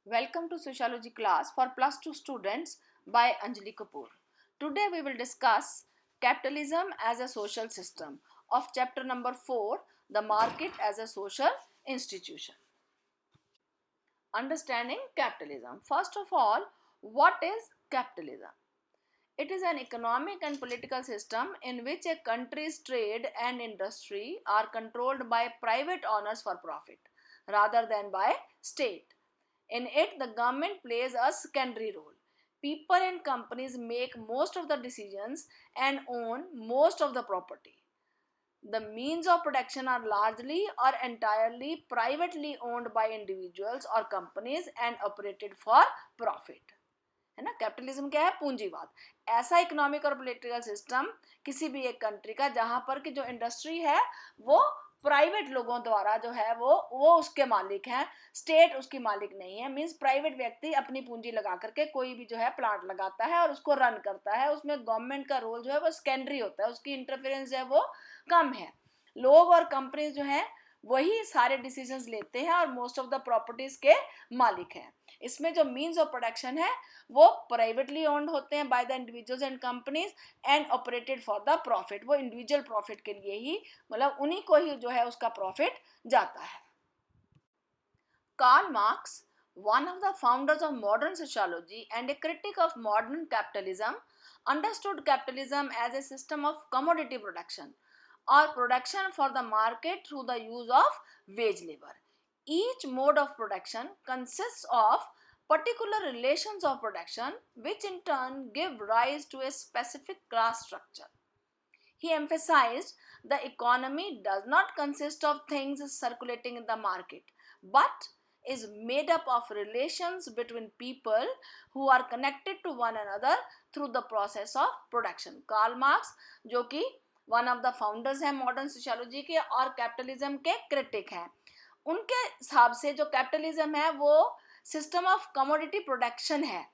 Welcome to Sociology class for plus 2 students by Anjali Kapoor. Today we will discuss capitalism as a social system of chapter number 4, the market as a social institution. Understanding capitalism. First of all, what is capitalism? It is an economic and political system in which a country's trade and industry are controlled by private owners for profit rather than by state. In it, the government plays a secondary role. People and companies make most of the decisions and own most of the property. The means of production are largely or entirely privately owned by individuals or companies and operated for profit. है ना, capitalism क्या है? पूंजीवाद। ऐसा economic और political system किसी भी एक कंट्री का जहां पर कि जो इंडस्ट्री है वो प्राइवेट लोगों द्वारा जो है वो उसके मालिक हैं, स्टेट उसकी मालिक नहीं है। मींस प्राइवेट व्यक्ति अपनी पूंजी लगा करके कोई भी जो है प्लांट लगाता है और उसको रन करता है। उसमें गवर्नमेंट का रोल जो है वो सेकेंडरी होता है, उसकी इंटरफेरेंस जो है वो कम है। लोग और कंपनीज जो है वही सारे डिसीजंस लेते हैं और मोस्ट ऑफ द प्रॉपर्टीज के मालिक हैं। इसमें जो मीन्स ऑफ प्रोडक्शन है वो प्राइवेटली ओन्ड होते हैं by the individuals and companies and operated for the profit. वो इंडिविजुअल प्रॉफिट के लिए ही, मतलब उन्हीं को ही जो है उसका प्रॉफिट जाता है। Karl Marx, one of the founders of modern sociology and a critic of modern capitalism, understood capitalism as a system of commodity production or production for the market through the use of wage labor. Each mode of production consists of particular relations of production which in turn give rise to a specific class structure. He emphasized the economy does not consist of things circulating in the market but is made up of relations between people who are connected to one another through the process of production. Karl Marx जो कि one of the founders हैं modern sociology के और capitalism के critic हैं, उनके हिसाब से जो कैपिटलिज्म है वो सिस्टम ऑफ कमोडिटी प्रोडक्शन है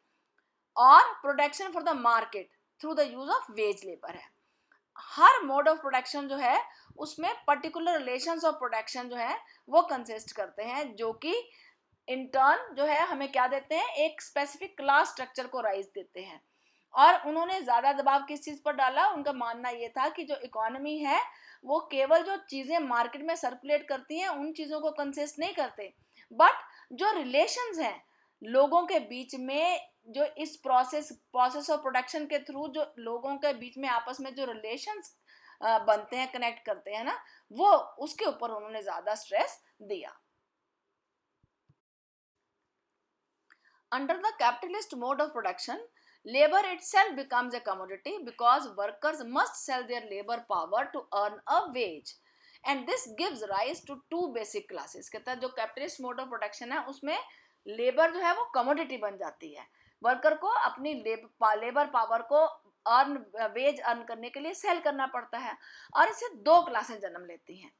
और production for the market through the use of ways labour है। हर मोड ऑफ प्रोडक्शन जो है उसमें पर्टिकुलर रिलेशंस ऑफ प्रोडक्शन जो है वो कंसिस्ट करते हैं, जो कि इंटर्न जो है हमें क्या देते हैं, एक स्पेसिफिक क्लास स्ट्रक्चर को राइज देते हैं। और उन्होंने ज्यादा दबाव किस चीज पर डाला? उनका मानना ये था कि जो इकोनॉमी है वो केवल जो चीजें मार्केट में सर्कुलेट करती हैं उन चीजों को कंसिस्ट नहीं करते, बट जो रिलेशंस हैं लोगों के बीच में, जो इस प्रोसेस ऑफ प्रोडक्शन के थ्रू जो लोगों के बीच में आपस में जो रिलेशंस बनते हैं, कनेक्ट करते हैं ना, वो उसके ऊपर उन्होंने ज्यादा स्ट्रेस दिया। Under the capitalist mode of production, labor itself becomes a commodity because workers must sell their labor power to earn a wage, and this gives rise to two basic classes। कहता है जो capitalist mode of production है उसमें labour जो है वो commodity बन जाती है, वर्कर को अपनी लेबर पावर को वेज अर्न करने के लिए सेल करना पड़ता है, और इससे दो क्लासेस जन्म लेती हैं।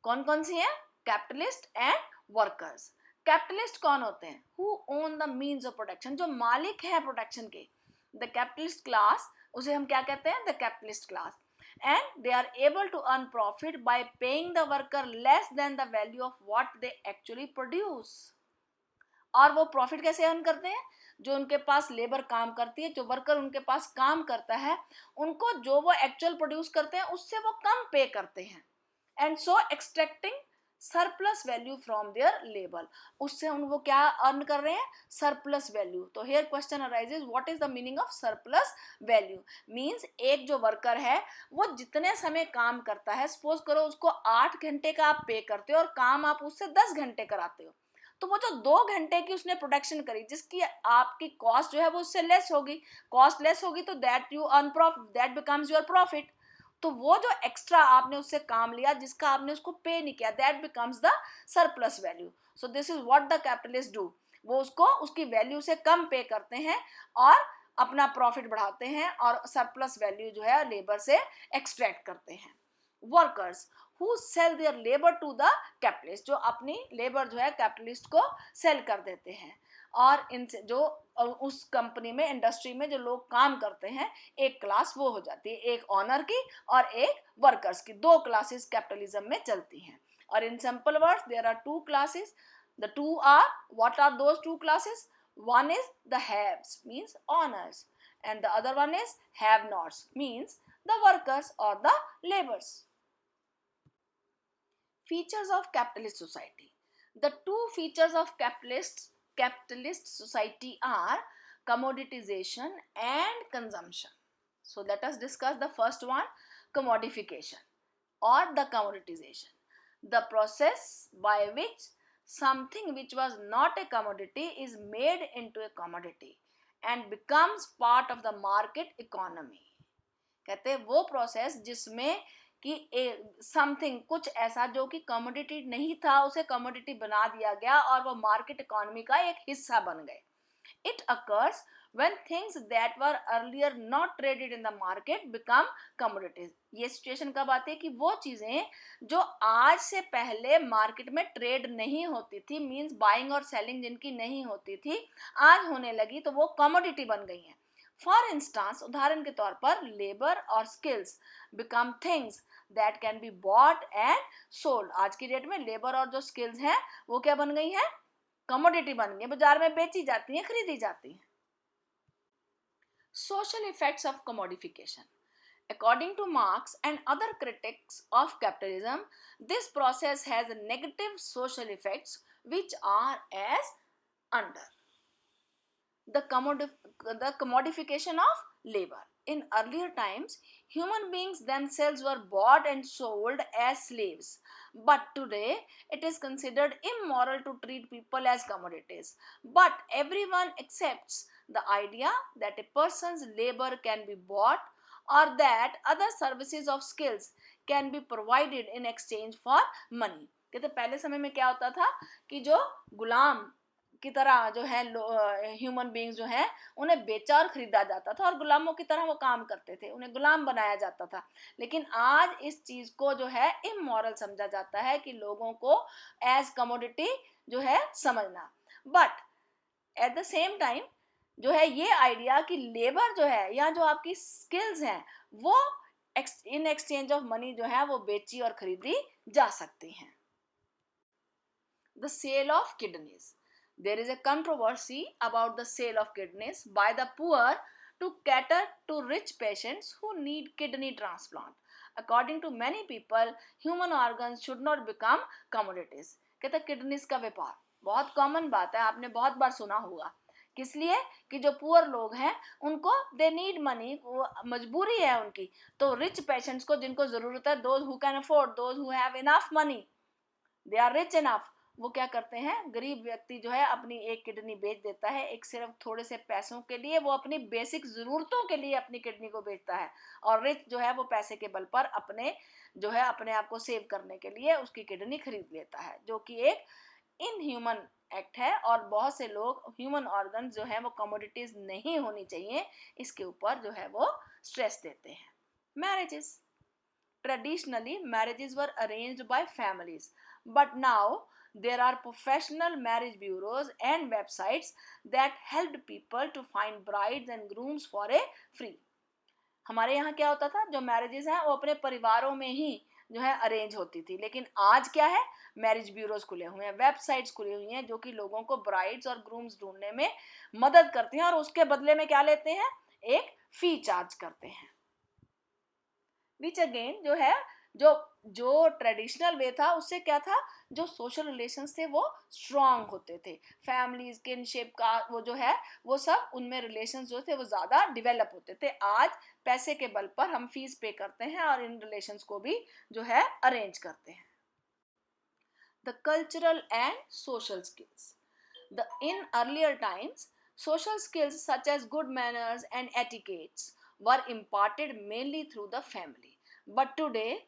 कौन कौन सी हैं? Capitalist and workers. कैपिटलिस्ट कौन होते हैं? Who own the means of production, जो मालिक है प्रोडक्शन के। द कैपिटलिस्ट क्लास, उसे हम क्या कहते हैं? The capitalist class. And they are able to earn profit by paying the worker less than the value of what they actually produce. और वो प्रॉफिट कैसे अर्न करते हैं? जो उनके पास लेबर काम करती है, जो वर्कर उनके पास काम करता है, उनको जो वो एक्चुअल प्रोड्यूस करते हैं उससे वो कम पे करते हैं, and so extracting surplus value from their labour. उससे वो क्या अर्न कर रहे हैं? Surplus value. तो here question arises, what is the meaning of surplus value? Means एक जो वर्कर है वो जितने समय काम करता है, सपोज करो उसको 8 घंटे का आप पे करते हो और काम आप उससे 10 घंटे कराते हो, तो वो जो 2 घंटे की उसने प्रोडक्शन करी जिसकी आपकी कॉस्ट जो है वो उससे लेस होगी, कॉस्ट लेस होगी, तो that you earn profit, that becomes your profit. तो वो जो एक्स्ट्रा आपने उससे काम लिया जिसका आपने उसको पे नहीं किया, that becomes the surplus value. So this is what the capitalist do. वो उसको उसकी वैल्यू से कम पे करते हैं और अपना प्रॉफिट बढ़ाते हैं और सरप्लस वैल्यू जो है लेबर से एक्सट्रैक्ट करते हैं। Workers who sell their labour to the capitalist, जो अपनी लेबर जो है कैपिटलिस्ट को सेल कर देते हैं। और इनसे जो उस कंपनी में, इंडस्ट्री में जो लोग काम करते हैं, एक क्लास वो हो जाती है, एक ऑनर की और एक वर्कर्स की। दो क्लासेस कैपिटलिज्म में चलती हैं। और in simple words there are two classes, The two are, what are those two classes? One is the haves, means owners, and the other one is have nots, means the workers or the laborers. Features of capitalist society. The two features of capitalist society are commoditization and consumption. So let us discuss the first one, commodification or the commoditization. The process by which something which was not a commodity is made into a commodity and becomes part of the market economy. कहते हैं वो process जिसमें कि something कुछ ऐसा जो कि commodity नहीं था उसे कमोडिटी बना दिया गया और वो मार्केट इकोनॉमी का एक हिस्सा बन गए. It occurs when things that were earlier not traded in the market become commodities. ये सिचुएशन कब आती है कि वो चीजें जो आज से पहले मार्केट में ट्रेड नहीं होती थी, मींस बाइंग और सेलिंग जिनकी नहीं होती थी, आज होने लगी तो वो कमोडिटी बन गई हैं. फॉर इंस्टांस, उदाहरण के तौर पर, लेबर और skills become things that can be bought and sold. आज की डेट में लेबर और जो स्किल्स हैं वो क्या बन गई हैं? कमोडिटी बन गई, बाजार में बेची जाती हैं, खरीदी जाती हैं. Social effects of commodification. According to Marx and other critics of capitalism, this process has negative social effects which are as under. The commodification of labor. In earlier times, human beings themselves were bought and sold as slaves. But today, it is considered immoral to treat people as commodities. But everyone accepts the idea that a person's labor can be bought or that other services of skills can be provided in exchange for money. कहते पहले समय में क्या होता था कि जो गुलाम की तरह जो है ह्यूमन बींग्स जो है उन्हें बेचा और खरीदा जाता था और गुलामों की तरह वो काम करते थे, उन्हें गुलाम बनाया जाता था. लेकिन आज इस चीज को जो है इमोरल समझा जाता है कि लोगों को एज कमोडिटी जो है समझना. But at the same time जो है ये आइडिया कि लेबर जो है या जो आपकी स्किल्स हैं वो इन एक्सचेंज ऑफ मनी जो है वो बेची और खरीदी जा सकती हैं. The sale of kidneys. There is a controversy about the sale of kidneys by the poor to cater to rich patients who need kidney transplant. According to many people, human organs should not become commodities. कहते kidneys का व्यापार बहुत common बात है, आपने बहुत बार सुना होगा. किस लिए? कि जो पुअर लोग हैं उनको दे नीड मनी, मजबूरी है उनकी, तो रिच पेशेंट्स को जिनको जरूरत है, those who can afford, those who have enough money, they are rich enough, वो क्या करते हैं, गरीब व्यक्ति जो है अपनी एक किडनी बेच देता है, एक सिर्फ थोड़े से पैसों के लिए, वो अपनी बेसिक जरूरतों के लिए अपनी किडनी को बेचता है. और रिच जो है वो पैसे के बल पर अपने जो है अपने आप को सेव करने के लिए उसकी किडनी खरीद लेता है, जो कि एक इनह्यूमन एक्ट है. और बहुत से लोग ह्यूमन ऑर्गन जो है वो कमोडिटीज नहीं होनी चाहिए, इसके ऊपर जो है वो स्ट्रेस देते हैं. Marriages. Traditionally, marriages were arranged by families, but now there are professional marriage bureaus and websites that helped people to find brides and grooms for a free. हमारे यहाँ क्या होता था, जो मैरिजेस हैं वो अपने परिवारों में ही जो है अरेंज होती थी, लेकिन आज क्या है, मैरिज ब्यूरोज खुले हुए हैं, वेबसाइट्स खुली हुई हैं जो कि लोगों को ब्राइड्स और ग्रूम्स ढूंढने में मदद करती हैं और उसके बदले में क्या लेते हैं, एक फी चार्ज करते हैं. विच अगेन जो है जो ट्रेडिशनल वे था उससे क्या था, जो सोशल रिलेशंस थे वो स्ट्रांग होते थे, फैमिलीज किनशिप का वो जो है वो सब उनमें रिलेशंस जो थे वो ज्यादा डेवलप होते थे. आज पैसे के बल पर हम फीस पे करते हैं और इन रिलेशंस को भी जो है अरेंज करते हैं. The cultural and social skills. In earlier times, social skills such as good manners and etiquettes were imparted mainly through the family. But today,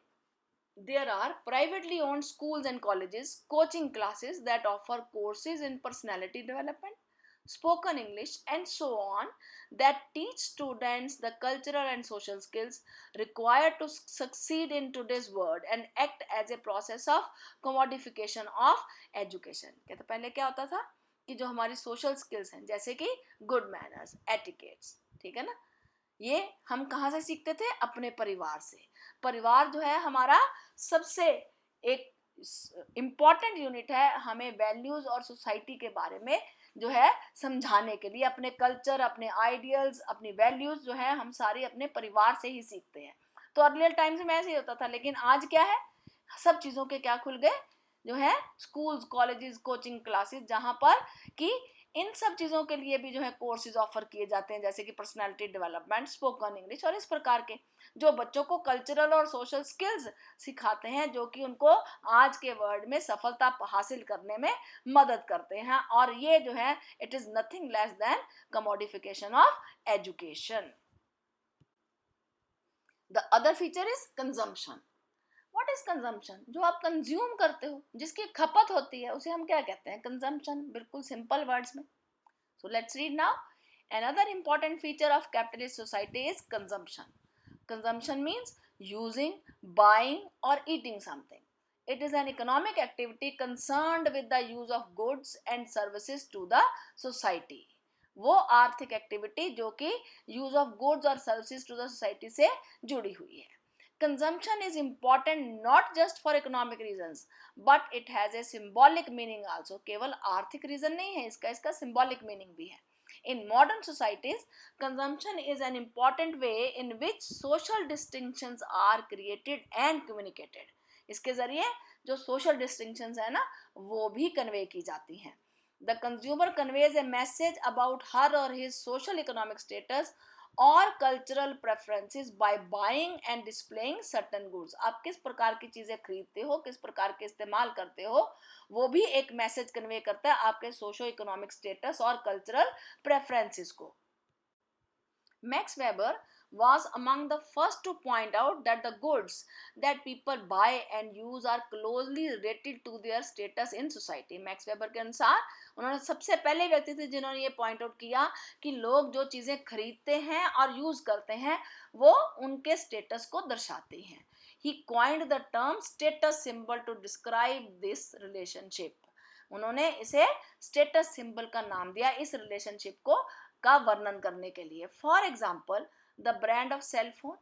there are privately owned schools and colleges, coaching classes that offer courses in personality development, spoken English, and so on, that teach students the cultural and social skills required to succeed in today's world and act as a process of commodification of education. कहते पहले क्या होता था कि जो हमारी social skills हैं जैसे कि गुड मैनर्स, एटिकेट्स, ठीक है ना, ये हम कहाँ से सीखते थे, अपने परिवार से. परिवार जो है हमारा सबसे एक इम्पॉर्टेंट यूनिट है हमें वैल्यूज और सोसाइटी के बारे में जो है समझाने के लिए। अपने कल्चर, अपने आइडियल्स, अपनी वैल्यूज जो है हम सारे अपने परिवार से ही सीखते हैं। तो अर्लियर टाइम्स में ऐसे ही होता था, लेकिन आज क्या है, सब चीजों के क्या खुल गए, जो है स्कूल्स, कॉलेजेस, कोचिंग क्लासेस, जहां पर कि इन सब चीजों के लिए भी जो है कोर्सेज ऑफर किए जाते हैं, जैसे कि पर्सनालिटी डेवलपमेंट, स्पोकन इंग्लिश और इस प्रकार के, जो बच्चों को कल्चरल और सोशल स्किल्स सिखाते हैं, जो कि उनको आज के वर्ल्ड में सफलता हासिल करने में मदद करते हैं। और ये जो है it is nothing less than commodification of education. The other feature is consumption. What is consumption? जो आप कंज्यूम करते हो, जिसकी खपत होती है, उसे हम क्या कहते हैं? कंजम्पशन। बिल्कुल सिंपल वर्ड्स में। So let's read now. Another important feature of capitalist society is consumption. Consumption means using, buying, or eating something. It is an economic activity concerned with the use of goods and services to the society. वो आर्थिक activity जो कि use of goods और services to the society से जुड़ी हुई है। Consumption is important not just for economic reasons, but it has a symbolic meaning also. केवल आर्थिक रीजन नहीं है इसका, इसका symbolic meaning भी है। In modern societies, consumption is an important way in which social distinctions are created and communicated. इसके जरिए जो social distinctions है ना, वो भी convey की जाती हैं। The consumer conveys a message about her or his social economic status और cultural preferences by buying and displaying certain goods. आप किस प्रकार की चीजें खरीदते हो, किस प्रकार के इस्तेमाल करते हो, वो भी एक मैसेज कन्वे करता है आपके सोशो इकोनॉमिक स्टेटस और कल्चरल प्रेफरेंसेस को। Max Weber was among the first to point out that the goods that people buy and use are closely related to their status in society. Max Weber के अनुसार उन्होंने सबसे पहले व्यक्ति थे जिन्होंने ये पॉइंट आउट किया कि लोग जो चीजें खरीदते हैं और यूज करते हैं वो उनके स्टेटस को दर्शाती हैं। He coined the term status symbol to describe this relationship. उन्होंने इसे स्टेटस सिंबल का नाम दिया इस रिलेशनशिप को का वर्णन करने के लिए। For example, the brand of cell phone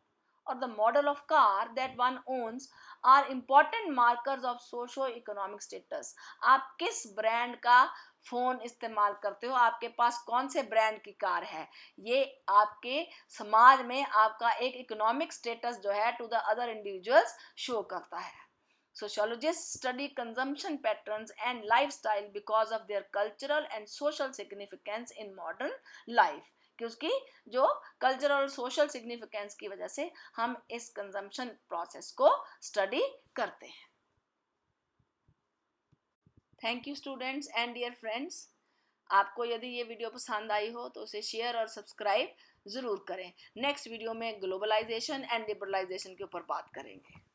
और the model of car that one owns are important markers of socio economic status. आप किस ब्रांड का फोन इस्तेमाल करते हो, आपके पास कौन से ब्रांड की कार है, ये आपके समाज में आपका एक इकोनॉमिक स्टेटस जो है to the other individuals show करता है। Sociologists study consumption patterns and lifestyle because of their cultural and social significance in modern life. कि उसकी जो कल्चरल और सोशल सिग्निफिकेंस की वजह से हम इस कंजम्पशन प्रोसेस को स्टडी करते हैं। Thank you students and dear friends. आपको यदि ये वीडियो पसंद आई हो तो उसे शेयर और सब्सक्राइब जरूर करें। नेक्स्ट वीडियो में ग्लोबलाइजेशन एंड लिबरलाइजेशन के ऊपर बात करेंगे।